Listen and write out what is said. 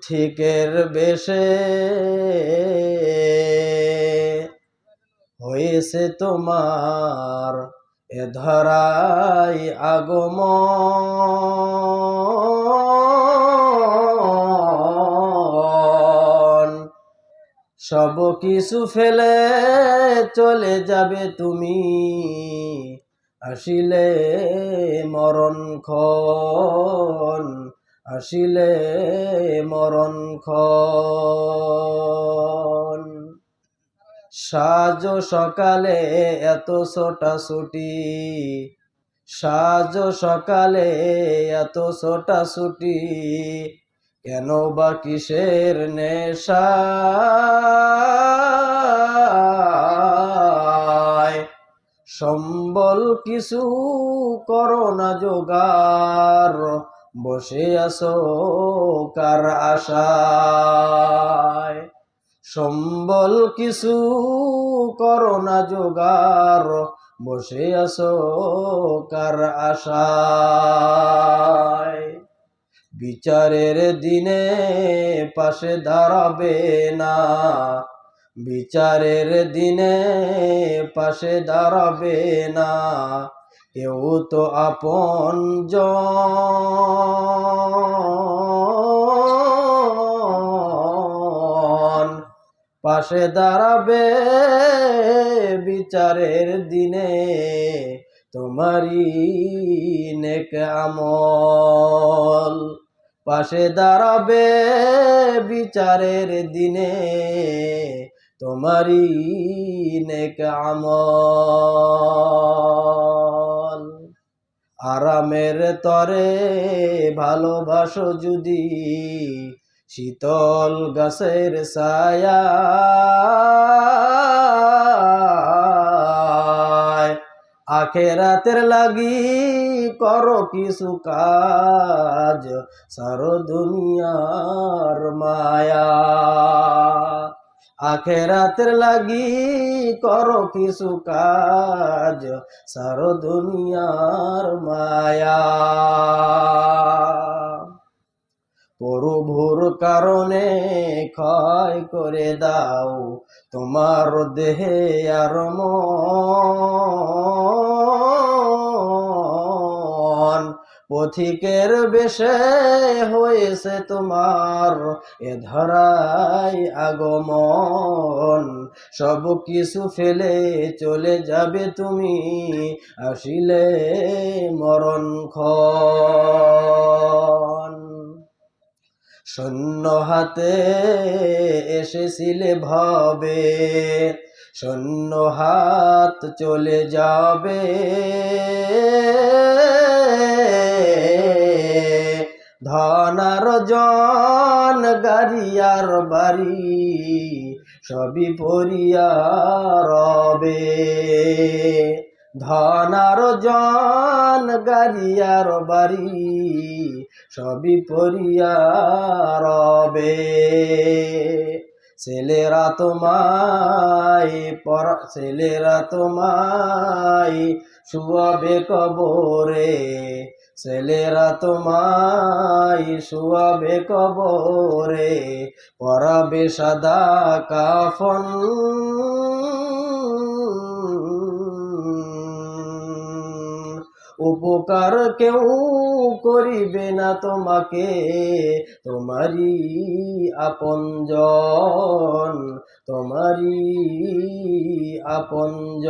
পথিকের বেশে হয়েছে তোমার এ ধরায় আগমন। সব কিছু ফেলে চলে যাবে তুমি, আসিলে মরণক্ষণ, আসিলে মরণক্ষণ। সাজ সকালে এত ছোটাছুটি, সাজ সকালে এত ছোটাছুটি, কেন বা কিসের নেশা? সম্বল কিছু করো না জোগাড়, বসে আছো কার আশায়? সম্বল কিছু করো না জোগাড়, বসে আছো কার আশায়? বিচারের দিনে পাশে দাঁড়াবে না, বিচারের দিনে পাশে দাঁড়াবে না কেউ তো আপনজন। পাশে দাঁড়াবে বিচারের দিনে তোমারই নেক আমল। পাশে দাঁড়াবে বিচারের দিনে তোমারই নেক আমল। আরামের তরে ভালোবাসো যদি শীতল গাছের ছায়া, আখেরাতের লাগি করো কিছু কাজ, সারো দুনিয়ার মায়া। আখেরাতের লাগি করো কিছু কাজ, সারো দুনিয়ার মায়া। প্রভুর কারণে ক্ষয় করে দাও তোমার দেহে আর মন। পথিকের বেশে হয়েছে তোমার এ ধরায় আগমন। সব কিছু ফেলে চলে যাবে তুমি, আসিলে মরণক্ষণ। শূন্য হাতে এসেছিলে ভাবে, শূন্য হাত চলে যাবে। ধন আর জন গাড়ি আর বাড়ি সবই পড়িয়া রবে। ধন আর জন গাড়ি আর বাড়ি সবই পড়িয়া রবে। ছেলেরা তোমায় শুয়াবে কবরে, ছেলেরা তোমায় শুয়াবে কবরে, পরাবে সাদা কাফন। উপকার কেউ করিবে না তোমাকে, তোমারই আপনজন, তোমারই আপনজন।